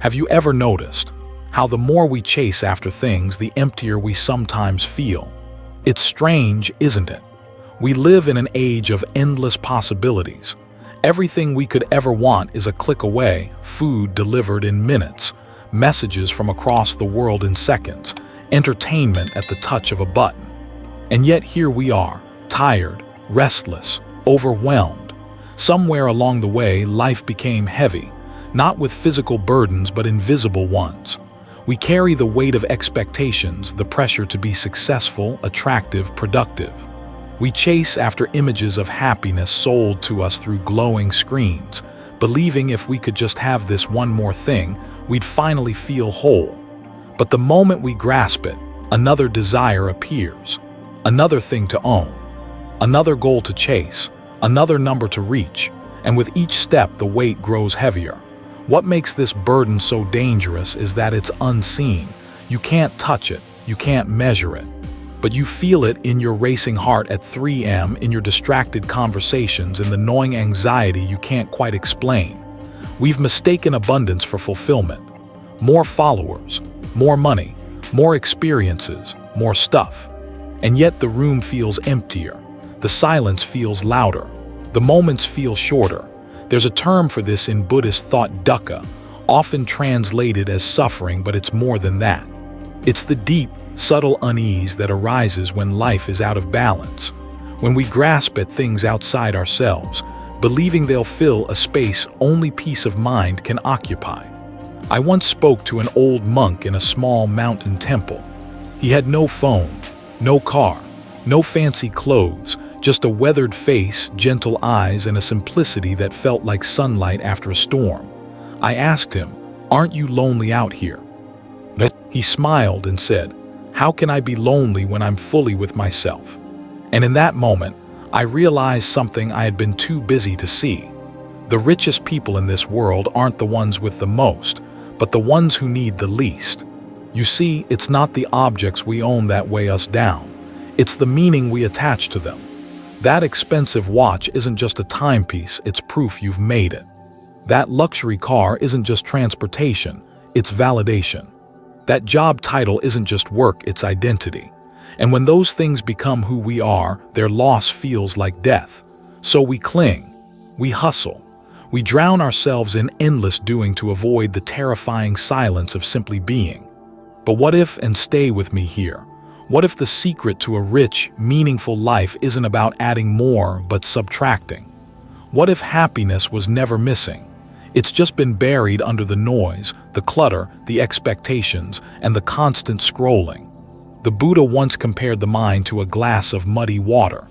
Have you ever noticed how the more we chase after things, the emptier we sometimes feel? It's strange, isn't it? We live in an age of endless possibilities. Everything we could ever want is a click away, food delivered in minutes, messages from across the world in seconds, entertainment at the touch of a button. And yet here we are, tired, restless, overwhelmed. Somewhere along the way, life became heavy, not with physical burdens but invisible ones. We carry the weight of expectations, the pressure to be successful, attractive, productive. We chase after images of happiness sold to us through glowing screens, believing if we could just have this one more thing, we'd finally feel whole. But the moment we grasp it, another desire appears, another thing to own, another goal to chase, another number to reach, and with each step the weight grows heavier. What makes this burden so dangerous is that it's unseen. You can't touch it, you can't measure it, but you feel it in your racing heart at 3 a.m., in your distracted conversations, in the gnawing anxiety you can't quite explain. We've mistaken abundance for fulfillment. More followers, more money, more experiences, more stuff. And yet the room feels emptier. The silence feels louder. The moments feel shorter. There's a term for this in Buddhist thought, dukkha, often translated as suffering, but it's more than that. It's the deep, subtle unease that arises when life is out of balance, when we grasp at things outside ourselves, believing they'll fill a space only peace of mind can occupy. I once spoke to an old monk in a small mountain temple. He had no phone, no car, no fancy clothes, just a weathered face, gentle eyes, and a simplicity that felt like sunlight after a storm. I asked him, "Aren't you lonely out here?" He smiled and said, "How can I be lonely when I'm fully with myself?" And in that moment, I realized something I had been too busy to see. The richest people in this world aren't the ones with the most, but the ones who need the least. You see, it's not the objects we own that weigh us down. It's the meaning we attach to them. That expensive watch isn't just a timepiece, it's proof you've made it. That luxury car isn't just transportation, it's validation. That job title isn't just work, it's identity. And when those things become who we are, their loss feels like death. So we cling, we hustle, we drown ourselves in endless doing to avoid the terrifying silence of simply being. But what if, and stay with me here, what if the secret to a rich, meaningful life isn't about adding more but subtracting? What if happiness was never missing? It's just been buried under the noise, the clutter, the expectations, and the constant scrolling. The Buddha once compared the mind to a glass of muddy water.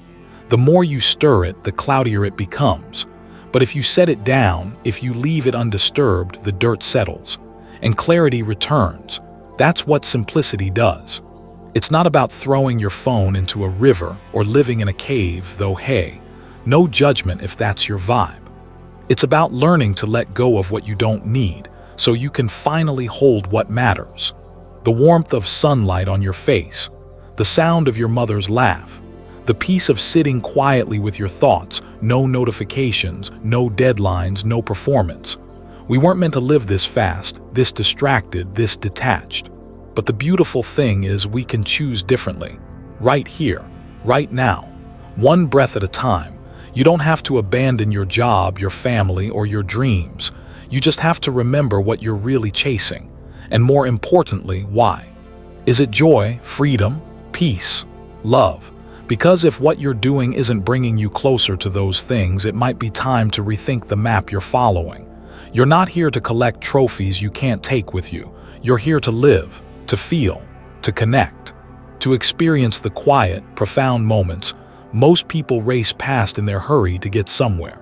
The more you stir it, the cloudier it becomes. But if you set it down, if you leave it undisturbed, the dirt settles, and clarity returns. That's what simplicity does. It's not about throwing your phone into a river or living in a cave, though hey, no judgment if that's your vibe. It's about learning to let go of what you don't need, so you can finally hold what matters. The warmth of sunlight on your face, the sound of your mother's laugh, the peace of sitting quietly with your thoughts, no notifications, no deadlines, no performance. We weren't meant to live this fast, this distracted, this detached. But the beautiful thing is we can choose differently, right here, right now, one breath at a time. You don't have to abandon your job, your family, or your dreams. You just have to remember what you're really chasing, and more importantly, why. Is it joy, freedom, peace, love? Because if what you're doing isn't bringing you closer to those things, it might be time to rethink the map you're following. You're not here to collect trophies you can't take with you. You're here to live, to feel, to connect, to experience the quiet, profound moments most people race past in their hurry to get somewhere.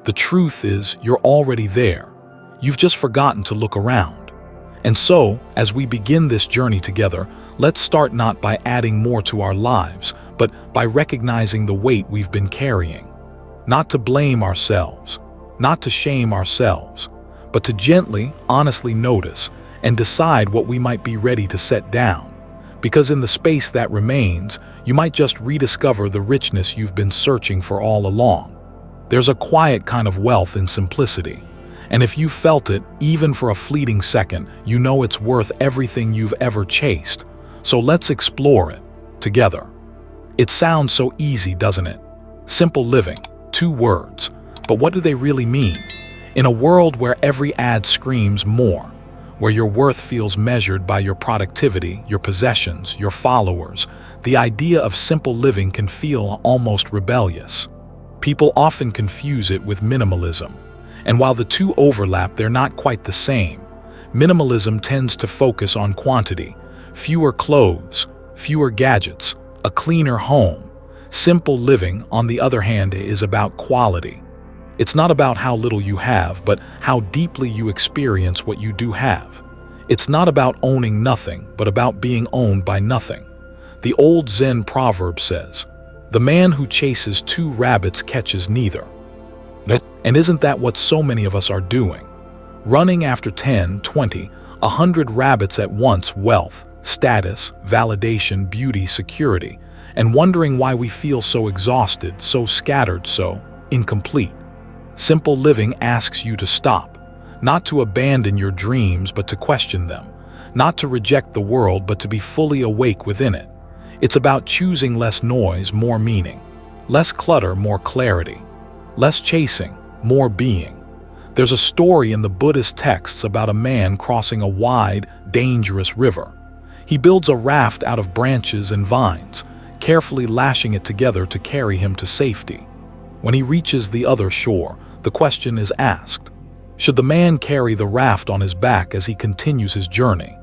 The truth is, you're already there. You've just forgotten to look around. And so, as we begin this journey together, let's start not by adding more to our lives, but by recognizing the weight we've been carrying. Not to blame ourselves, not to shame ourselves, but to gently, honestly notice and decide what we might be ready to set down. Because in the space that remains, you might just rediscover the richness you've been searching for all along. There's a quiet kind of wealth in simplicity, And if you felt it, even for a fleeting second, you know it's worth everything you've ever chased. So let's explore it together. It sounds so easy, doesn't it? Simple living, 2 words. But what do they really mean? In a world where every ad screams more, where your worth feels measured by your productivity, your possessions, your followers, the idea of simple living can feel almost rebellious. People often confuse it with minimalism. And while the two overlap, they're not quite the same. Minimalism tends to focus on quantity, fewer clothes, fewer gadgets, a cleaner home. Simple living, on the other hand, is about quality. It's not about how little you have, but how deeply you experience what you do have. It's not about owning nothing, but about being owned by nothing. The old Zen proverb says, "The man who chases 2 rabbits catches neither." And isn't that what so many of us are doing? Running after 10, 20, 100 rabbits at once: wealth, status, validation, beauty, security, and wondering why we feel so exhausted, so scattered, so incomplete. Simple living asks you to stop, not to abandon your dreams, but to question them, not to reject the world, but to be fully awake within it. It's about choosing less noise, more meaning, less clutter, more clarity, less chasing, more being. There's a story in the Buddhist texts about a man crossing a wide, dangerous river. He builds a raft out of branches and vines, carefully lashing it together to carry him to safety. When he reaches the other shore, the question is asked, should the man carry the raft on his back as he continues his journey?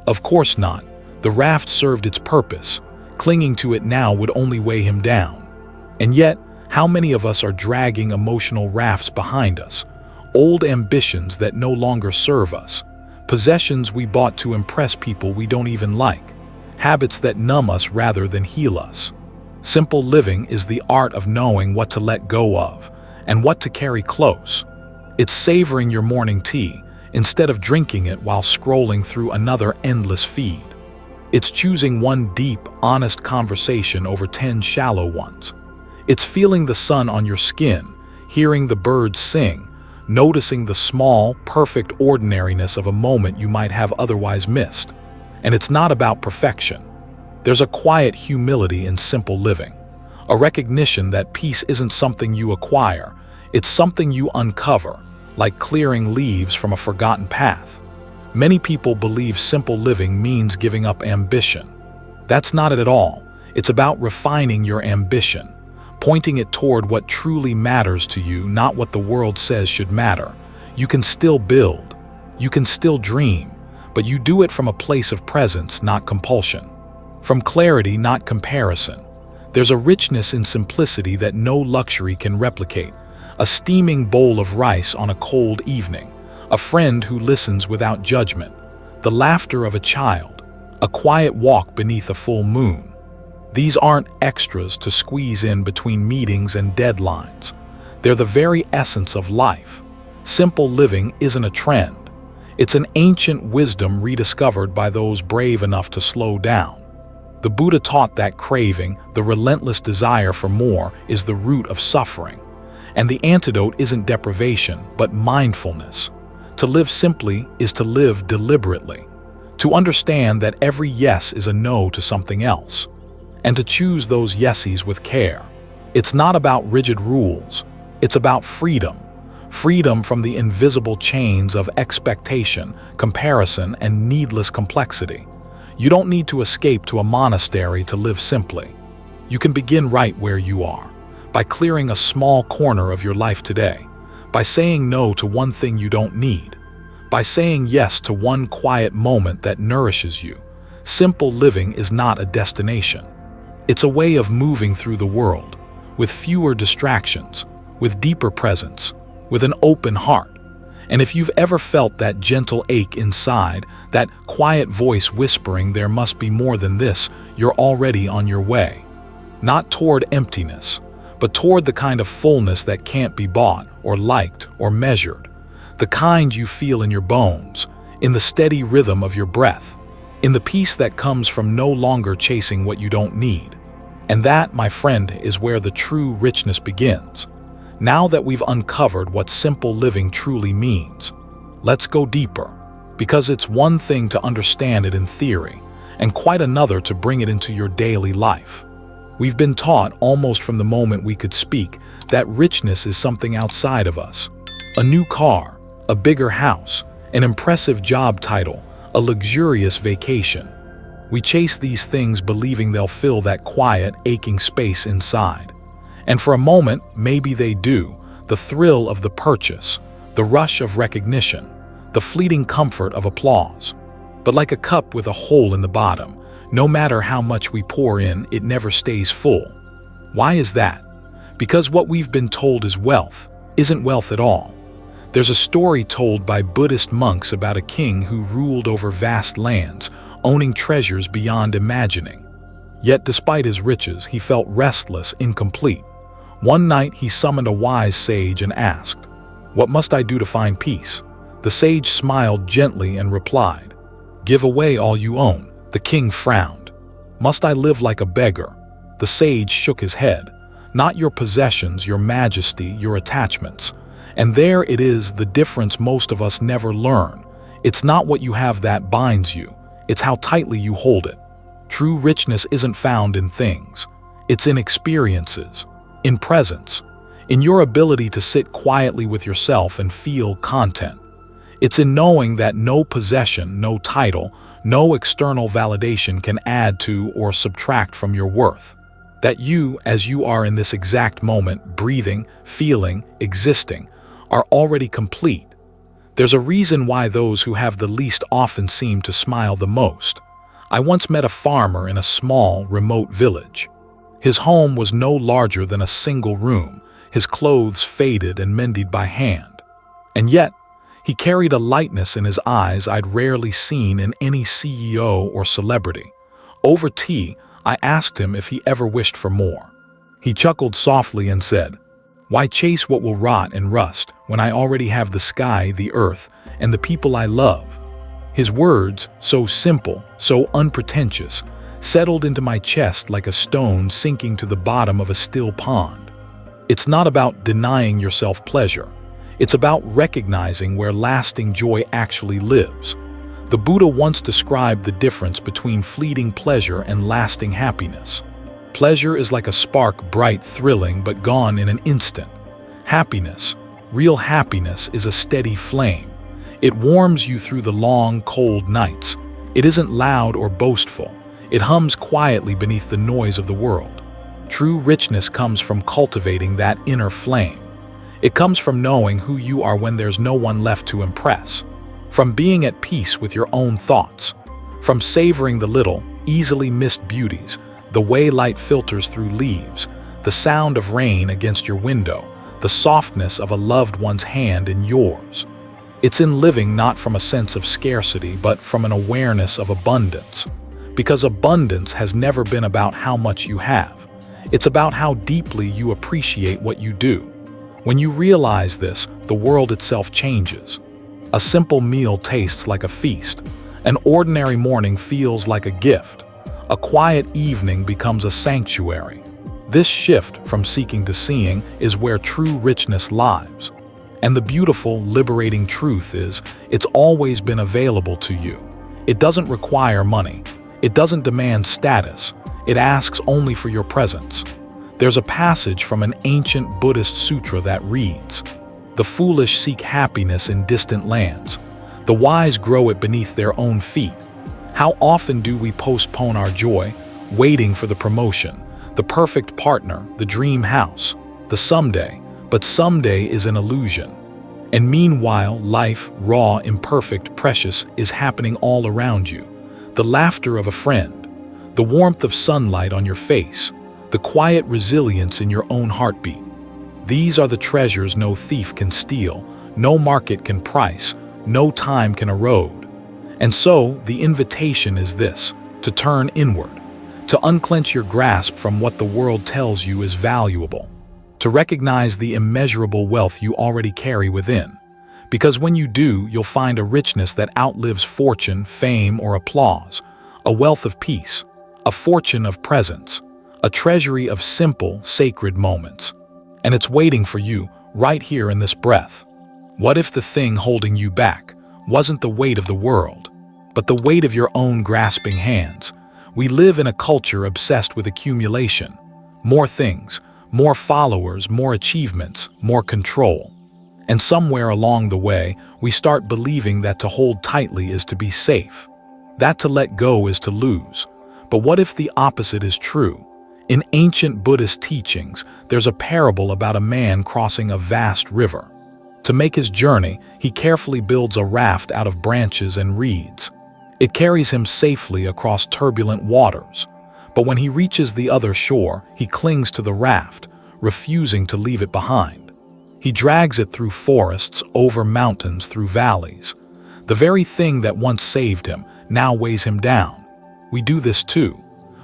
Of course not. The raft served its purpose. Clinging to it now would only weigh him down. And yet, how many of us are dragging emotional rafts behind us? Old ambitions that no longer serve us. Possessions we bought to impress people we don't even like. Habits that numb us rather than heal us. Simple living is the art of knowing what to let go of and what to carry close. It's savoring your morning tea instead of drinking it while scrolling through another endless feed. It's choosing one deep, honest conversation over 10 shallow ones. It's feeling the sun on your skin, hearing the birds sing, noticing the small, perfect ordinariness of a moment you might have otherwise missed. And it's not about perfection. There's a quiet humility in simple living, a recognition that peace isn't something you acquire, it's something you uncover, like clearing leaves from a forgotten path. Many people believe simple living means giving up ambition. That's not it at all. It's about refining your ambition, pointing it toward what truly matters to you, not what the world says should matter. You can still build, you can still dream, but you do it from a place of presence, not compulsion. From clarity, not comparison. There's a richness in simplicity that no luxury can replicate. A steaming bowl of rice on a cold evening. A friend who listens without judgment. The laughter of a child. A quiet walk beneath a full moon. These aren't extras to squeeze in between meetings and deadlines. They're the very essence of life. Simple living isn't a trend. It's an ancient wisdom rediscovered by those brave enough to slow down. The Buddha taught that craving, the relentless desire for more, is the root of suffering. And the antidote isn't deprivation, but mindfulness. To live simply is to live deliberately. To understand that every yes is a no to something else. And to choose those yeses with care. It's not about rigid rules. It's about freedom. Freedom from the invisible chains of expectation, comparison, and needless complexity. You don't need to escape to a monastery to live simply. You can begin right where you are, by clearing a small corner of your life today, by saying no to one thing you don't need, by saying yes to one quiet moment that nourishes you. Simple living is not a destination. It's a way of moving through the world, with fewer distractions, with deeper presence, with an open heart. And if you've ever felt that gentle ache inside, that quiet voice whispering there must be more than this, you're already on your way. Not toward emptiness, but toward the kind of fullness that can't be bought or liked or measured. The kind you feel in your bones, in the steady rhythm of your breath, in the peace that comes from no longer chasing what you don't need. And that, my friend, is where the true richness begins. Now that we've uncovered what simple living truly means, let's go deeper, because it's one thing to understand it in theory, and quite another to bring it into your daily life. We've been taught almost from the moment we could speak that richness is something outside of us. A new car, a bigger house, an impressive job title, a luxurious vacation. We chase these things believing they'll fill that quiet, aching space inside. And for a moment, maybe they do. The thrill of the purchase, the rush of recognition, the fleeting comfort of applause. But like a cup with a hole in the bottom, no matter how much we pour in, it never stays full. Why is that? Because what we've been told is wealth isn't wealth at all. There's a story told by Buddhist monks about a king who ruled over vast lands, owning treasures beyond imagining. Yet despite his riches, he felt restless, incomplete. One night he summoned a wise sage and asked, "What must I do to find peace?" The sage smiled gently and replied, "Give away all you own." The king frowned. "Must I live like a beggar?" The sage shook his head. "Not your possessions, your majesty, your attachments." And there it is, the difference most of us never learn. It's not what you have that binds you, it's how tightly you hold it. True richness isn't found in things. It's in experiences, in presence, in your ability to sit quietly with yourself and feel content. It's in knowing that no possession, no title, no external validation can add to or subtract from your worth. That you, as you are in this exact moment, breathing, feeling, existing, are already complete. There's a reason why those who have the least often seem to smile the most. I once met a farmer in a small, remote village. His home was no larger than a single room, his clothes faded and mended by hand. And yet, he carried a lightness in his eyes I'd rarely seen in any CEO or celebrity. Over tea, I asked him if he ever wished for more. He chuckled softly and said, "Why chase what will rot and rust when I already have the sky, the earth, and the people I love?" His words, so simple, so unpretentious, settled into my chest like a stone sinking to the bottom of a still pond. It's not about denying yourself pleasure. It's about recognizing where lasting joy actually lives. The Buddha once described the difference between fleeting pleasure and lasting happiness. Pleasure is like a spark, bright, thrilling, but gone in an instant. Happiness, real happiness, is a steady flame. It warms you through the long, cold nights. It isn't loud or boastful. It hums quietly beneath the noise of the world. True richness comes from cultivating that inner flame. It comes from knowing who you are when there's no one left to impress. From being at peace with your own thoughts. From savoring the little, easily missed beauties, the way light filters through leaves, the sound of rain against your window, the softness of a loved one's hand in yours. It's in living not from a sense of scarcity, but from an awareness of abundance. Because abundance has never been about how much you have. It's about how deeply you appreciate what you do. When you realize this, the world itself changes. A simple meal tastes like a feast. An ordinary morning feels like a gift. A quiet evening becomes a sanctuary. This shift from seeking to seeing is where true richness lies. And the beautiful, liberating truth is, it's always been available to you. It doesn't require money. It doesn't demand status. It asks only for your presence. There's a passage from an ancient Buddhist sutra that reads, "The foolish seek happiness in distant lands. The wise grow it beneath their own feet." How often do we postpone our joy, waiting for the promotion, the perfect partner, the dream house, the someday? But someday is an illusion. And meanwhile, life, raw, imperfect, precious, is happening all around you. The laughter of a friend, the warmth of sunlight on your face, the quiet resilience in your own heartbeat. These are the treasures no thief can steal, no market can price, no time can erode. And so, the invitation is this, to turn inward, to unclench your grasp from what the world tells you is valuable, to recognize the immeasurable wealth you already carry within. Because when you do, you'll find a richness that outlives fortune, fame, or applause, a wealth of peace, a fortune of presence, a treasury of simple, sacred moments. And it's waiting for you, right here in this breath. What if the thing holding you back wasn't the weight of the world, but the weight of your own grasping hands? We live in a culture obsessed with accumulation. More things, more followers, more achievements, more control. And somewhere along the way, we start believing that to hold tightly is to be safe, that to let go is to lose. But what if the opposite is true? In ancient Buddhist teachings, there's a parable about a man crossing a vast river. To make his journey, he carefully builds a raft out of branches and reeds. It carries him safely across turbulent waters. But when he reaches the other shore, he clings to the raft, refusing to leave it behind. He drags it through forests, over mountains, through valleys. The very thing that once saved him now weighs him down. We do this too.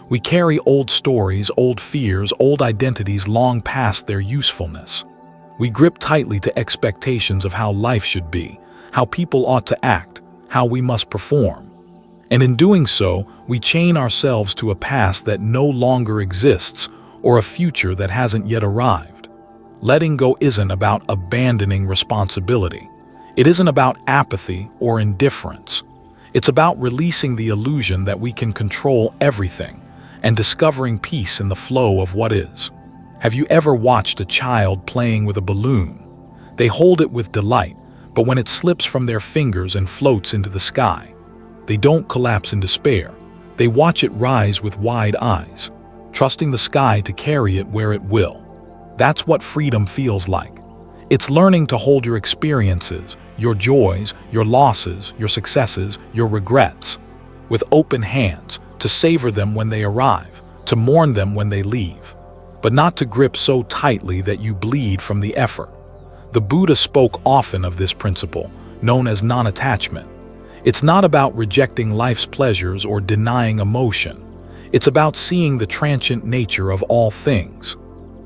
We carry old stories, old fears, old identities long past their usefulness. We grip tightly to expectations of how life should be, how people ought to act, how we must perform. And in doing so, we chain ourselves to a past that no longer exists or a future that hasn't yet arrived. Letting go isn't about abandoning responsibility. It isn't about apathy or indifference. It's about releasing the illusion that we can control everything and discovering peace in the flow of what is. Have you ever watched a child playing with a balloon? They hold it with delight, but when it slips from their fingers and floats into the sky, they don't collapse in despair. They watch it rise with wide eyes, trusting the sky to carry it where it will. That's what freedom feels like. It's learning to hold your experiences, your joys, your losses, your successes, your regrets, with open hands, to savor them when they arrive, to mourn them when they leave, but not to grip so tightly that you bleed from the effort. The Buddha spoke often of this principle, known as non-attachment. It's not about rejecting life's pleasures or denying emotion. It's about seeing the transient nature of all things.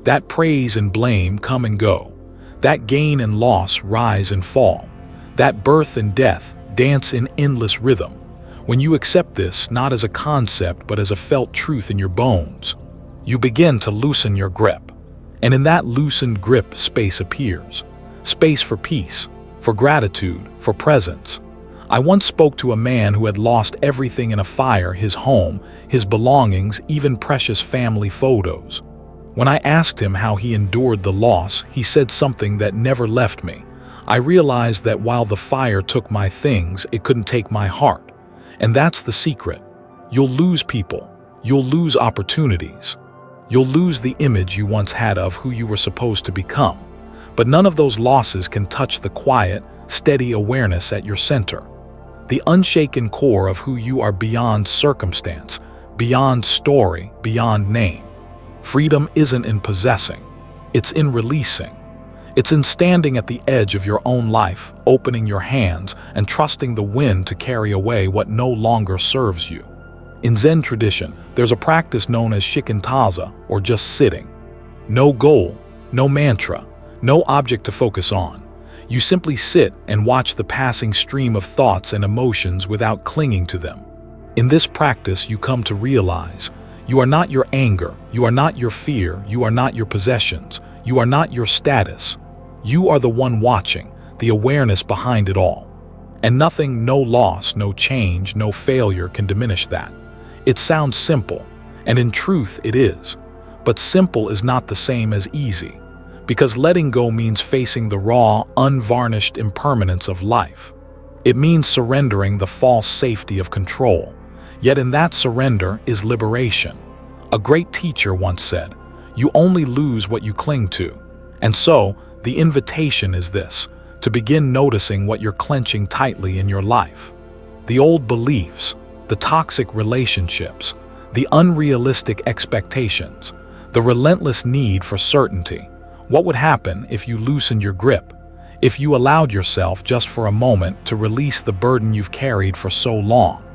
That praise and blame come and go. That gain and loss rise and fall. That birth and death dance in endless rhythm. When you accept this not as a concept but as a felt truth in your bones, you begin to loosen your grip. And in that loosened grip, space appears. Space for peace, for gratitude, for presence. I once spoke to a man who had lost everything in a fire: his home, his belongings, even precious family photos. When I asked him how he endured the loss, he said something that never left me. I realized that while the fire took my things, it couldn't take my heart. And that's the secret. You'll lose people. You'll lose opportunities. You'll lose the image you once had of who you were supposed to become. But none of those losses can touch the quiet, steady awareness at your center. The unshaken core of who you are beyond circumstance, beyond story, beyond name. Freedom isn't in possessing. It's in releasing. It's in standing at the edge of your own life, opening your hands and trusting the wind to carry away what no longer serves you. In Zen tradition, there's a practice known as shikantaza, or just sitting. No goal, no mantra, no object to focus on. You simply sit and watch the passing stream of thoughts and emotions without clinging to them. In this practice, you come to realize you are not your anger, you are not your fear, you are not your possessions, you are not your status. You are the one watching, the awareness behind it all. And nothing, no loss, no change, no failure can diminish that. It sounds simple, and in truth it is. But simple is not the same as easy, because letting go means facing the raw, unvarnished impermanence of life. It means surrendering the false safety of control. Yet in that surrender is liberation. A great teacher once said, "You only lose what you cling to." And so, the invitation is this: to begin noticing what you're clenching tightly in your life. The old beliefs, the toxic relationships, the unrealistic expectations, the relentless need for certainty. What would happen if you loosened your grip? If you allowed yourself just for a moment to release the burden you've carried for so long?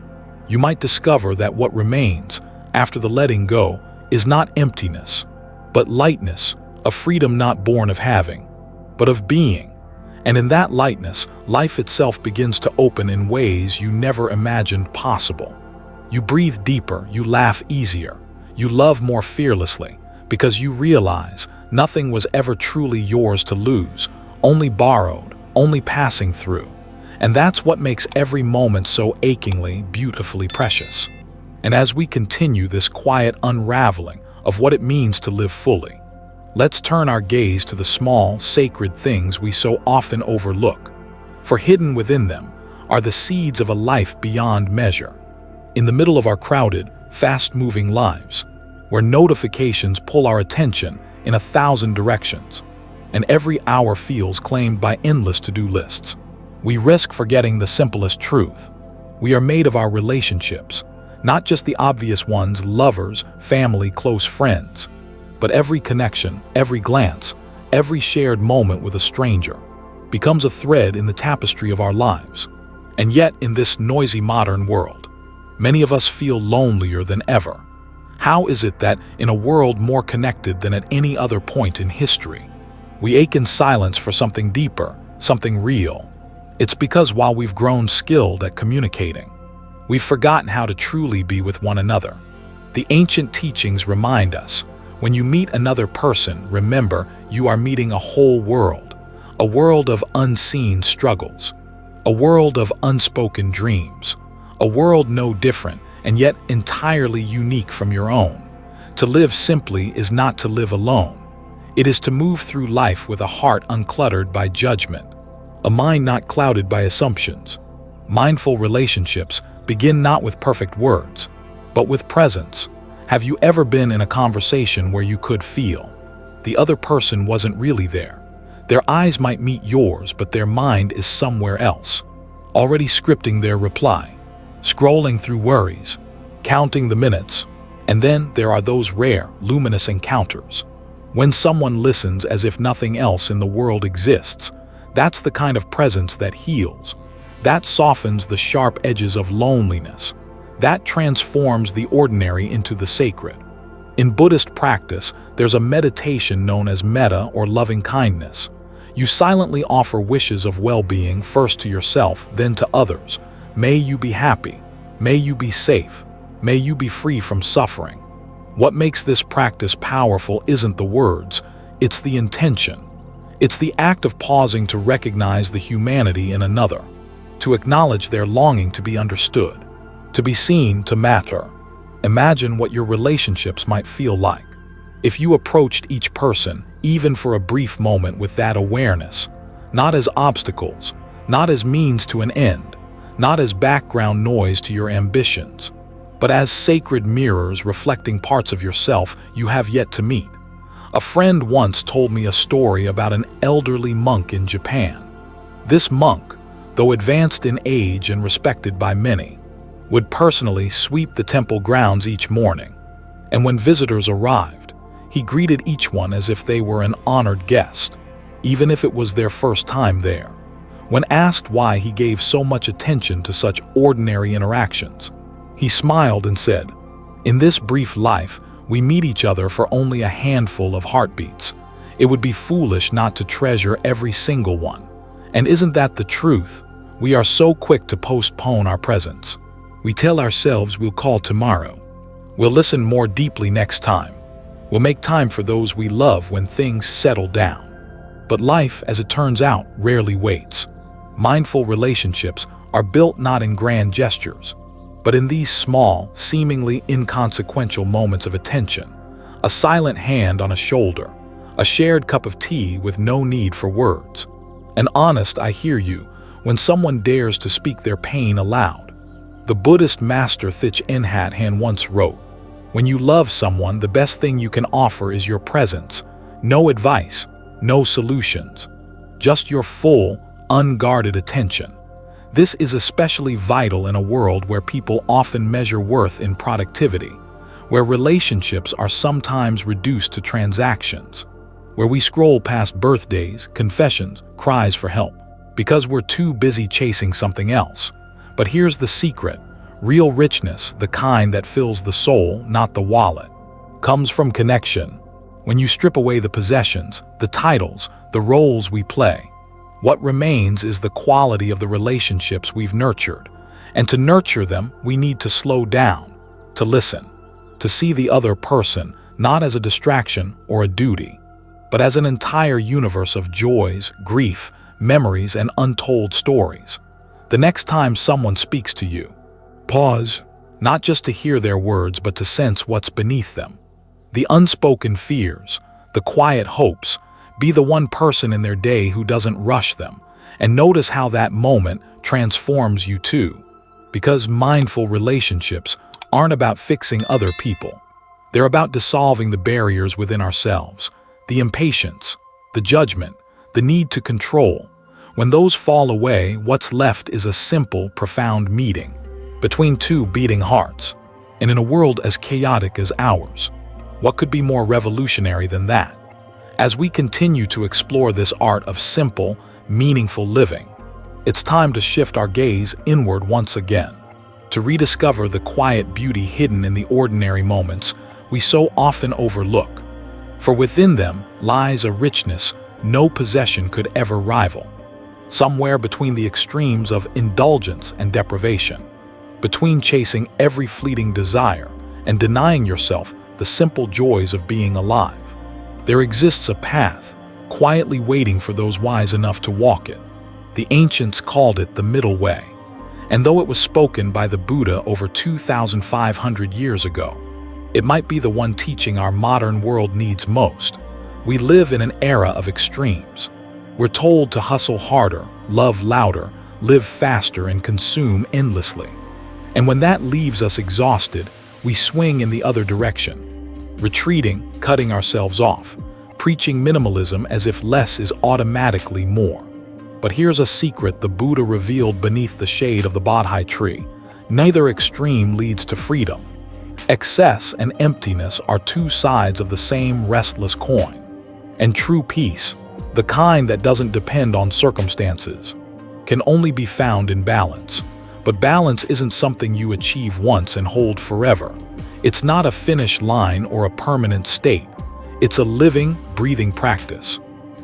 You might discover that what remains after the letting go is not emptiness, but lightness, a freedom not born of having, but of being. And in that lightness, life itself begins to open in ways you never imagined possible. You breathe deeper, you laugh easier, you love more fearlessly, because you realize Nothing was ever truly yours to lose, only borrowed, only passing through. And that's what makes every moment so achingly, beautifully precious. And as we continue this quiet unraveling of what it means to live fully, let's turn our gaze to the small, sacred things we so often overlook. For hidden within them are the seeds of a life beyond measure. In the middle of our crowded, fast-moving lives, where notifications pull our attention in 1,000 directions, and every hour feels claimed by endless to-do lists, we risk forgetting the simplest truth. We are made of our relationships, not just the obvious ones, lovers, family, close friends, but every connection, every glance, every shared moment with a stranger becomes a thread in the tapestry of our lives. And yet, in this noisy modern world, many of us feel lonelier than ever. How is it that, in a world more connected than at any other point in history, we ache in silence for something deeper, something real? It's because while we've grown skilled at communicating, we've forgotten how to truly be with one another. The ancient teachings remind us, when you meet another person, remember you are meeting a whole world, a world of unseen struggles, a world of unspoken dreams, a world no different and yet entirely unique from your own. To live simply is not to live alone. It is to move through life with a heart uncluttered by judgment, a mind not clouded by assumptions. Mindful relationships begin not with perfect words, but with presence. Have you ever been in a conversation where you could feel the other person wasn't really there? Their eyes might meet yours, but their mind is somewhere else, already scripting their reply, scrolling through worries, counting the minutes. And then there are those rare, luminous encounters, when someone listens as if nothing else in the world exists. That's the kind of presence that heals, that softens the sharp edges of loneliness, that transforms the ordinary into the sacred. In Buddhist practice, there's a meditation known as metta, or loving kindness. You silently offer wishes of well-being, first to yourself, then to others. May you be happy. May you be safe. May you be free from suffering. What makes this practice powerful isn't the words, it's the intention. It's the act of pausing to recognize the humanity in another, to acknowledge their longing to be understood, to be seen, to matter. Imagine what your relationships might feel like if you approached each person, even for a brief moment, with that awareness, not as obstacles, not as means to an end, not as background noise to your ambitions, but as sacred mirrors reflecting parts of yourself you have yet to meet. A friend once told me a story about an elderly monk in Japan. This monk, though advanced in age and respected by many, would personally sweep the temple grounds each morning, and when visitors arrived, he greeted each one as if they were an honored guest, even if it was their first time there. When asked why he gave so much attention to such ordinary interactions, he smiled and said, "In this brief life, we meet each other for only a handful of heartbeats. It would be foolish not to treasure every single one. And isn't that the truth? We are so quick to postpone our presence. We tell ourselves we'll call tomorrow. We'll listen more deeply next time. We'll make time for those we love when things settle down." But life, as it turns out, rarely waits. Mindful relationships are built not in grand gestures, but in these small, seemingly inconsequential moments of attention. A silent hand on a shoulder, a shared cup of tea with no need for words. An honest "I hear you" when someone dares to speak their pain aloud. The Buddhist master Thich Nhat Hanh once wrote, "When you love someone, the best thing you can offer is your presence. No advice, no solutions, just your full, unguarded attention." This is especially vital in a world where people often measure worth in productivity, where relationships are sometimes reduced to transactions, where we scroll past birthdays, confessions, cries for help, because we're too busy chasing something else. But here's the secret: real richness, the kind that fills the soul, not the wallet, comes from connection. When you strip away the possessions, the titles, the roles we play, what remains is the quality of the relationships we've nurtured. And to nurture them, we need to slow down, to listen, to see the other person not as a distraction or a duty, but as an entire universe of joys, grief, memories, and untold stories. The next time someone speaks to you, pause, not just to hear their words, but to sense what's beneath them. The unspoken fears, the quiet hopes. Be the one person in their day who doesn't rush them, and notice how that moment transforms you too. Because mindful relationships aren't about fixing other people. They're about dissolving the barriers within ourselves, the impatience, the judgment, the need to control. When those fall away, what's left is a simple, profound meeting between two beating hearts. And in a world as chaotic as ours, what could be more revolutionary than that? As we continue to explore this art of simple, meaningful living, it's time to shift our gaze inward once again, to rediscover the quiet beauty hidden in the ordinary moments we so often overlook. For within them lies a richness no possession could ever rival. Somewhere between the extremes of indulgence and deprivation, between chasing every fleeting desire and denying yourself the simple joys of being alive, there exists a path, quietly waiting for those wise enough to walk it. The ancients called it the middle way, and though it was spoken by the Buddha over 2,500 years ago, it might be the one teaching our modern world needs most. We live in an era of extremes. We're told to hustle harder, love louder, live faster, and consume endlessly. And when that leaves us exhausted, we swing in the other direction, retreating, cutting ourselves off, preaching minimalism as if less is automatically more. But here's a secret the Buddha revealed beneath the shade of the Bodhi tree. Neither extreme leads to freedom. Excess and emptiness are two sides of the same restless coin. And true peace, the kind that doesn't depend on circumstances, can only be found in balance. But balance isn't something you achieve once and hold forever. It's not a finish line or a permanent state. It's a living, breathing practice,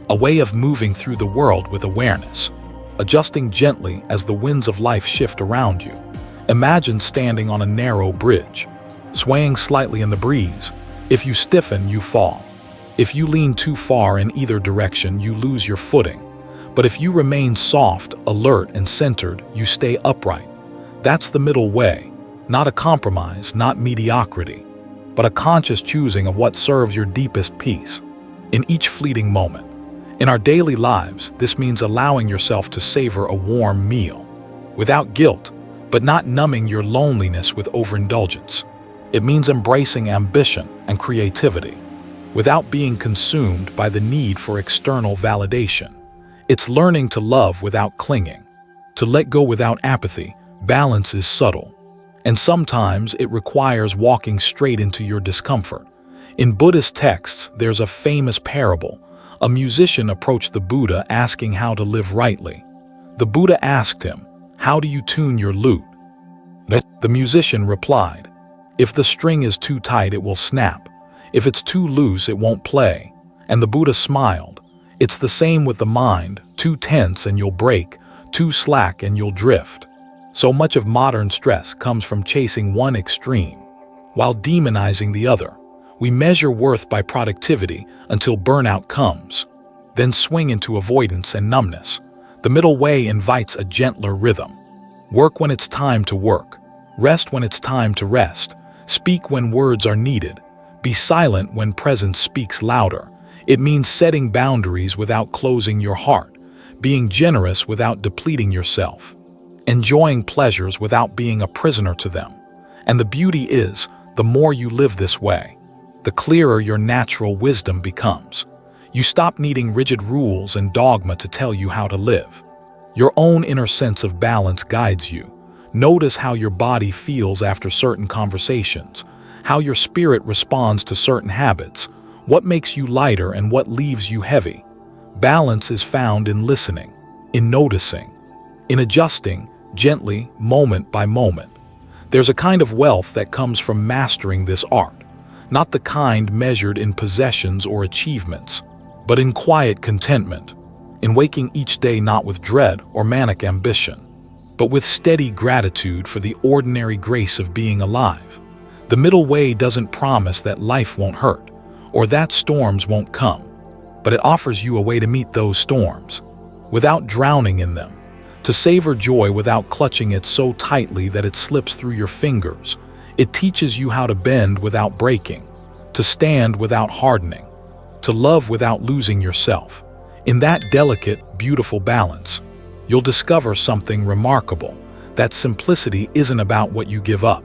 a way of moving through the world with awareness, adjusting gently as the winds of life shift around you. Imagine standing on a narrow bridge, swaying slightly in the breeze. If you stiffen, you fall. If you lean too far in either direction, you lose your footing. But if you remain soft, alert, and centered, you stay upright. That's the middle way, not a compromise, not mediocrity, but a conscious choosing of what serves your deepest peace in each fleeting moment. In our daily lives, this means allowing yourself to savor a warm meal without guilt, but not numbing your loneliness with overindulgence. It means embracing ambition and creativity without being consumed by the need for external validation. It's learning to love without clinging, to let go without apathy. Balance is subtle, and sometimes it requires walking straight into your discomfort. In Buddhist texts, there's a famous parable. A musician approached the Buddha asking how to live rightly. The Buddha asked him, "How do you tune your lute?" The musician replied, "If the string is too tight, it will snap. If it's too loose, it won't play." And the Buddha smiled. It's the same with the mind. Too tense and you'll break, too slack and you'll drift. So much of modern stress comes from chasing one extreme, while demonizing the other. We measure worth by productivity until burnout comes, then swing into avoidance and numbness. The middle way invites a gentler rhythm. Work when it's time to work. Rest when it's time to rest. Speak when words are needed. Be silent when presence speaks louder. It means setting boundaries without closing your heart, being generous without depleting yourself, enjoying pleasures without being a prisoner to them. And the beauty is, the more you live this way, the clearer your natural wisdom becomes. You stop needing rigid rules and dogma to tell you how to live. Your own inner sense of balance guides you. Notice how your body feels after certain conversations, how your spirit responds to certain habits, what makes you lighter and what leaves you heavy. Balance is found in listening, in noticing, in adjusting gently, moment by moment. There's a kind of wealth that comes from mastering this art, not the kind measured in possessions or achievements, but in quiet contentment, in waking each day not with dread or manic ambition, but with steady gratitude for the ordinary grace of being alive. The middle way doesn't promise that life won't hurt, or that storms won't come. but it offers you a way to meet those storms without drowning in them, to savor joy without clutching it so tightly that it slips through your fingers. It teaches you how to bend without breaking, to stand without hardening, to love without losing yourself. In that delicate, beautiful balance, you'll discover something remarkable, that simplicity isn't about what you give up.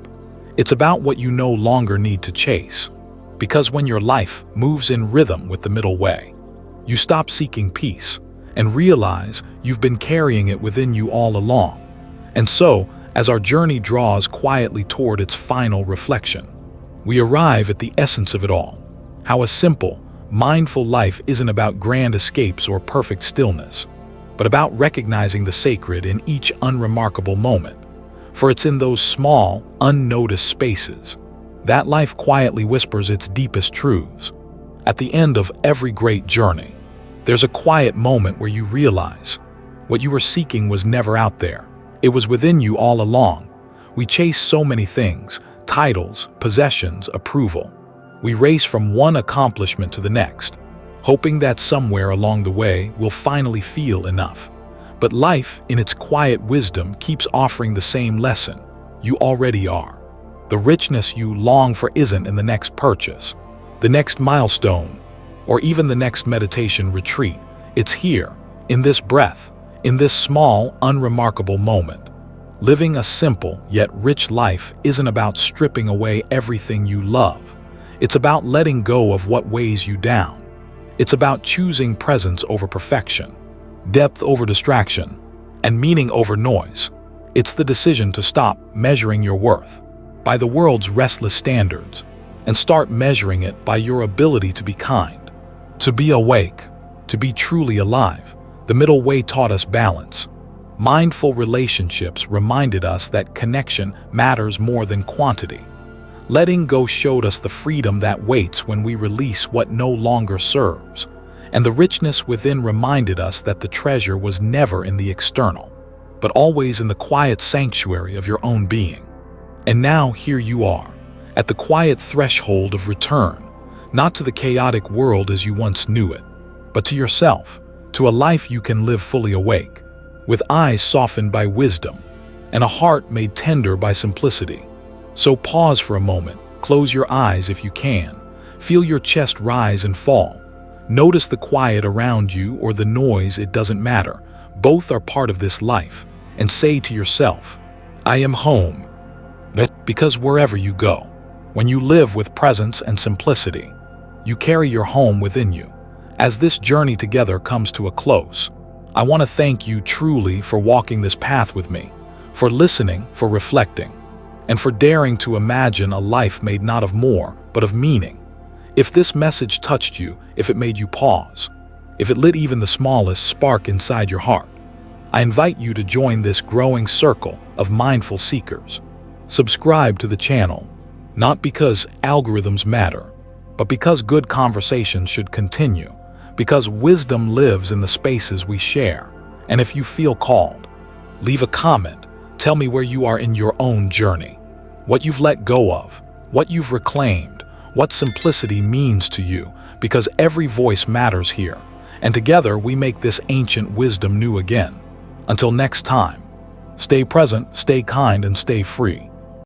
It's about what you no longer need to chase. Because when your life moves in rhythm with the middle way, you stop seeking peace and realize you've been carrying it within you all along. And so, as our journey draws quietly toward its final reflection, we arrive at the essence of it all. How a simple, mindful life isn't about grand escapes or perfect stillness, but about recognizing the sacred in each unremarkable moment. For it's in those small, unnoticed spaces that life quietly whispers its deepest truths. At the end of every great journey, there's a quiet moment where you realize what you were seeking was never out there. It was within you all along. We chase so many things: titles, possessions, approval. We race from one accomplishment to the next, hoping that somewhere along the way we'll finally feel enough. But life, in its quiet wisdom, keeps offering the same lesson. You already are. The richness you long for isn't in the next purchase, the next milestone, or even the next meditation retreat. It's here, in this breath, in this small, unremarkable moment. Living a simple yet rich life isn't about stripping away everything you love. It's about letting go of what weighs you down. It's about choosing presence over perfection, depth over distraction, and meaning over noise. It's the decision to stop measuring your worth by the world's restless standards and start measuring it by your ability to be kind, to be awake, to be truly alive. The middle way taught us balance. Mindful relationships reminded us that connection matters more than quantity. Letting go showed us the freedom that waits when we release what no longer serves. And the richness within reminded us that the treasure was never in the external, but always in the quiet sanctuary of your own being. And now here you are, at the quiet threshold of return, not to the chaotic world as you once knew it, but to yourself, to a life you can live fully awake, with eyes softened by wisdom, and a heart made tender by simplicity. So pause for a moment, close your eyes if you can, feel your chest rise and fall. Notice the quiet around you or the noise. It doesn't matter. Both are part of this life. And say to yourself, I am home. Because wherever you go, when you live with presence and simplicity, you carry your home within you. As this journey together comes to a close, I want to thank you truly for walking this path with me, for listening, for reflecting, and for daring to imagine a life made not of more, but of meaning. If this message touched you, if it made you pause, if it lit even the smallest spark inside your heart, I invite you to join this growing circle of mindful seekers. Subscribe to the channel, not because algorithms matter, but because good conversations should continue, because wisdom lives in the spaces we share. And if you feel called, leave a comment. Tell me where you are in your own journey, what you've let go of, what you've reclaimed, what simplicity means to you, because every voice matters here, and together we make this ancient wisdom new again. Until next time, stay present, stay kind, and stay free.